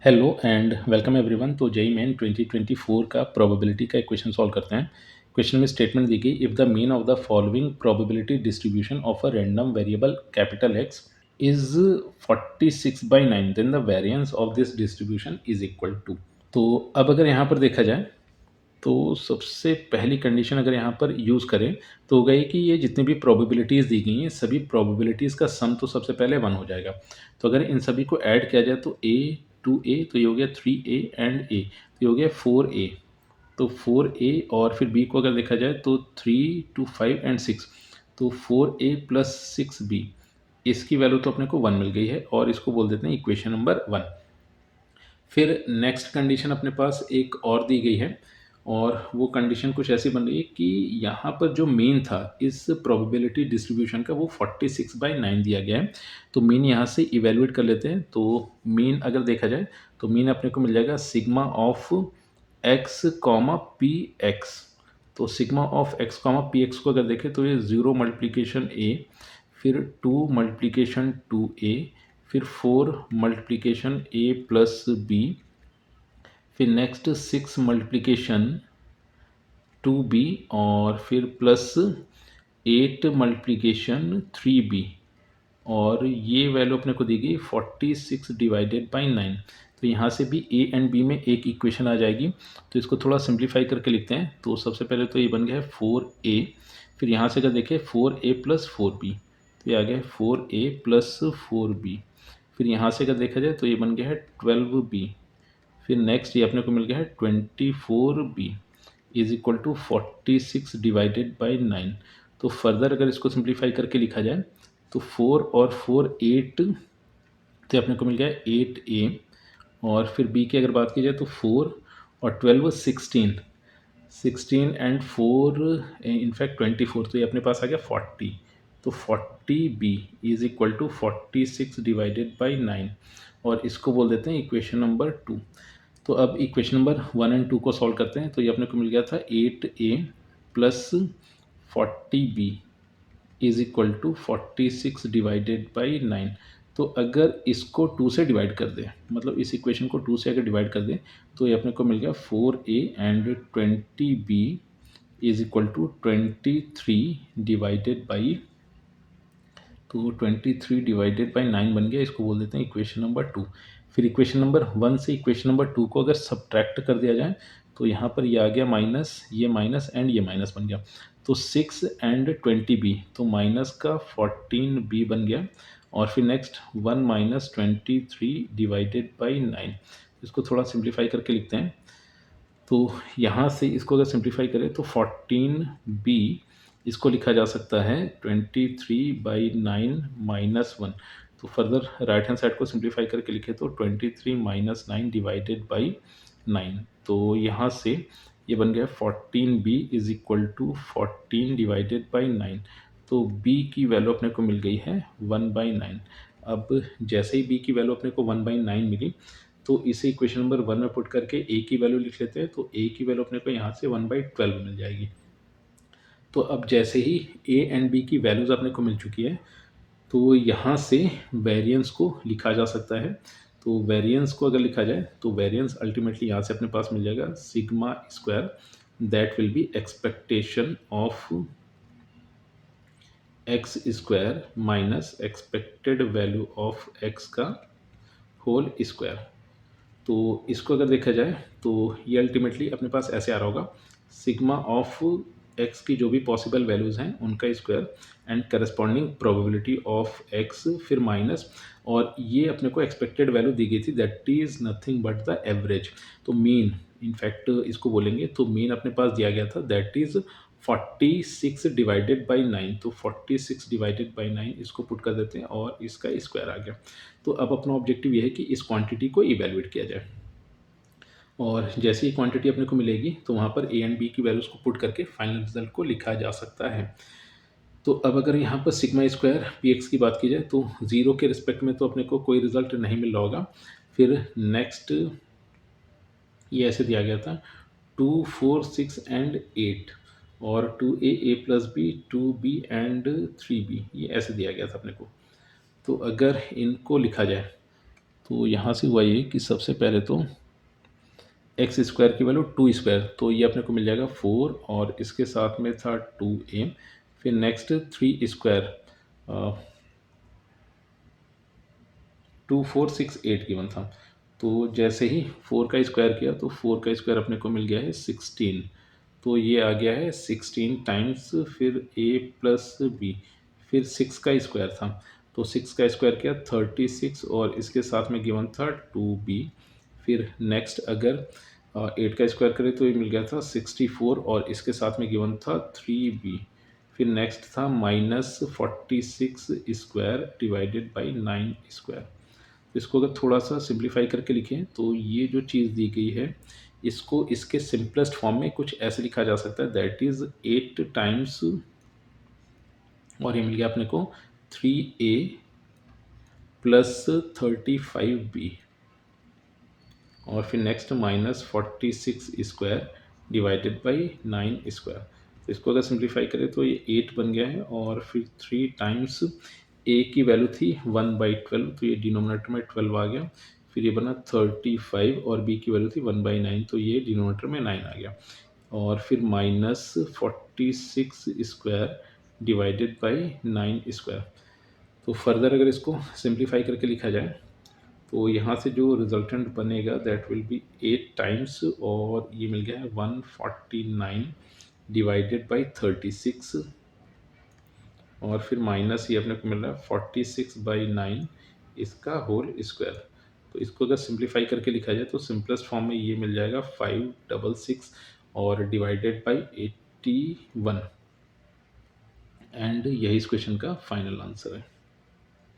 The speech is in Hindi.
Hello and welcome everyone. तो जेई मेन 2024 का प्रोबेबिलिटी का एक क्वेश्चन सॉल्व करते हैं। क्वेश्चन में स्टेटमेंट दी गई, if the mean of the following probability distribution of a random variable capital X is 46/9 then the variance of this distribution is equal to. तो अब अगर यहाँ पर देखा जाए तो सबसे पहली कंडीशन अगर यहाँ पर यूज़ करें तो होगा ये कि ये जितनी भी प्रोबेबिलिटीज़ दी गई हैं सभी प्रोबेबिलिटीज़ का सम तो सबसे पहले 1 हो जाएगा। तो अगर इन सभी को ऐड किया जाए तो ए टू ए तो ये हो गया 3a एंड ए तो ये हो गया 4a। तो 4a और फिर b को अगर देखा जाए तो 3 to 5 एंड 6 तो 4a प्लस 6b इसकी वैल्यू तो अपने को 1 मिल गई है और इसको बोल देते हैं इक्वेशन नंबर 1। फिर नेक्स्ट कंडीशन अपने पास एक और दी गई है और वो कंडीशन कुछ ऐसी बन रही है कि यहाँ पर जो मीन था इस प्रोबेबिलिटी डिस्ट्रीब्यूशन का वो 46/9 दिया गया है। तो मीन यहाँ से इवेलुएट कर लेते हैं। तो मीन अगर देखा जाए तो मीन अपने को मिल जाएगा sigma of x comma p x. तो sigma of x comma p x को अगर देखें तो ये 0 मल्टीप्लिकेशन ए, फिर 2 मल्टीप्लिकेशन 2a, फिर 4 मल्टीप्लिकेशन a प्लस b, फिर नेक्स्ट 6 मल्टीप्लिकेशन 2b और फिर प्लस 8 मल्टीप्लिकेशन 3b और ये वैल्यू अपने को दी गई 46 डिवाइडेड बाई 9। तो यहाँ से भी a एंड b में एक इक्वेशन आ जाएगी। तो इसको थोड़ा सिंप्लीफाई करके लिखते हैं। तो सबसे पहले तो ये बन गया है 4a, फिर यहाँ से अगर देखें 4a प्लस 4b तो ये आ गया है 4a प्लस 4b। फिर यहाँ से अगर देखा जाए तो ये बन गया है 12b। फिर नेक्स्ट ये अपने को मिल गया है 24b is equal to 46 divided by 9। तो फर्दर अगर इसको सिंप्लीफाई करके लिखा जाए तो 4 और 4 8 तो अपने को मिल गया 8a और फिर b की अगर बात की जाए तो 4 और 12 16 एंड 4 इनफैक्ट 24 तो ये अपने पास आ गया 40। तो 40b is equal to 46 divided by 9 और इसको बोल देते हैं इक्वेशन नंबर 2। तो अब इक्वेशन नंबर 1 एंड 2 को सॉल्व करते हैं। तो ये अपने को मिल गया था 8a plus 40b is equal to 46 divided by 9। तो अगर इसको 2 से डिवाइड कर दें, मतलब इस इक्वेशन को 2 से अगर डिवाइड कर दें तो ये अपने को मिल गया 4a and 20b is equal to 23 divided by, तो 23 डिवाइडेड बाई 9 बन गया। इसको बोल देते हैं इक्वेशन नंबर 2। फिर इक्वेशन नंबर 1 से इक्वेशन नंबर 2 को अगर सब्ट्रैक्ट कर दिया जाए तो यहाँ पर ये आ गया माइनस एंड ये माइनस बन गया। तो 6 एंड 20b तो माइनस का 14b बन गया और फिर नेक्स्ट 1 माइनस 23 डिवाइडेड बाई 9। इसको थोड़ा सिंप्लीफाई करके लिखते हैं। तो यहाँ से इसको अगर सिंप्लीफाई करें तो 14b इसको लिखा जा सकता है 23/9 माइनस 1। तो फर्दर राइट हैंड साइड को सिंप्लीफाई करके लिखे तो 23 माइनस 9 डिवाइडेड बाई 9। तो यहाँ से ये बन गया 14b is equal to 14 divided by 9। तो b की वैल्यू अपने को मिल गई है 1/9। अब जैसे ही b की वैल्यू अपने को 1/9 मिली तो इसे इक्वेशन नंबर 1 में पुट करके a की वैल्यू लिख लेते हैं। तो a की वैल्यू अपने को यहाँ से 1/12 मिल जाएगी। तो अब जैसे ही a एंड b की वैल्यूज़ अपने को मिल चुकी है तो यहाँ से वेरिएंस को लिखा जा सकता है। तो वेरिएंस को अगर लिखा जाए तो वेरिएंस अल्टीमेटली यहाँ से अपने पास मिल जाएगा sigma square that will be expectation of x square minus expected value of x का होल स्क्वायर। तो इसको अगर देखा जाए तो ये अल्टीमेटली अपने पास ऐसे आ रहा होगा सिग्मा ऑफ एक्स की जो भी पॉसिबल वैल्यूज़ हैं उनका square and corresponding probability of x फिर माइनस और ये अपने को एक्सपेक्टेड वैल्यू दी गई थी that is nothing but the average. तो मीन इनफैक्ट इसको बोलेंगे तो मीन अपने पास दिया गया था दैट इज़ 46 डिवाइडेड बाई 9। तो 46 डिवाइडेड बाई 9 इसको पुट कर देते हैं और इसका स्क्वायर आ गया। तो अब अपना ऑब्जेक्टिव ये है कि इस क्वांटिटी को इवेलुएट किया जाए और जैसे ही क्वांटिटी अपने को मिलेगी तो वहाँ पर ए एंड बी की वैल्यूज़ को पुट करके फाइनल रिजल्ट को लिखा जा सकता है। तो अब अगर यहाँ पर सिग्मा स्क्वायर पी एक्स की बात की जाए तो 0 के रिस्पेक्ट में तो अपने को कोई रिजल्ट नहीं मिल रहा होगा। फिर नेक्स्ट ये ऐसे दिया गया था 2 4 6 एंड 8 और 2a plus B 2b and 3b ये ऐसे दिया गया था अपने को। तो अगर इनको लिखा जाए तो यहाँ से हुआ ये कि सबसे पहले तो एक्स स्क्वायर की वैल्यू टू स्क्वायर, तो ये अपने को मिल जाएगा 4 और इसके साथ में था 2a। फिर नेक्स्ट 3 स्क्वायर 2468 गिवन था। तो जैसे ही 4 का स्क्वायर किया तो 4 का स्क्वायर अपने को मिल गया है 16। तो ये आ गया है 16 टाइम्स फिर a प्लस बी, फिर 6 का स्क्वायर था तो 6 का स्क्वायर किया 36 और इसके साथ में गिवन था 2b। फिर नेक्स्ट अगर 8 का स्क्वायर करें तो ये मिल गया था 64 और इसके साथ में गिवन था 3b। फिर नेक्स्ट था -46 स्क्वायर डिवाइडेड बाई 9 स्क्वायर। इसको अगर थोड़ा सा सिंप्लीफाई करके लिखें तो ये जो चीज़ दी गई है इसको इसके सिंपलेस्ट फॉर्म में कुछ ऐसे लिखा जा सकता है, दैट इज़ 8 टाइम्स और ये मिल गया अपने को 3a प्लस 35b और फिर next -46 square divided by 9 square. तो इसको अगर सिंप्लीफाई करें तो ये 8 बन गया है और फिर 3 टाइम्स a की वैल्यू थी 1/12 तो ये डिनोमिनेटर में 12 आ गया। फिर ये बना 35 और b की वैल्यू थी 1/9 तो ये डिनोमिनेटर में 9 आ गया। और फिर -46 स्क्वायर डिवाइडेड बाई 9 स्क्वायर। तो फर्दर अगर इसको सिंप्लीफाई करके लिखा जाए तो यहाँ से जो रिजल्टेंट बनेगा दैट विल बी 8 टाइम्स और ये मिल गया है 149 डिवाइडेड बाई 36 और फिर माइनस ये अपने को मिल रहा है 46/9 इसका होल स्क्वायर। तो इसको अगर सिंप्लीफाई करके लिखा जाए तो सिंपलेस्ट फॉर्म में ये मिल जाएगा 566 और डिवाइडेड बाई 81 एंड यही इस क्वेश्चन का फाइनल आंसर है।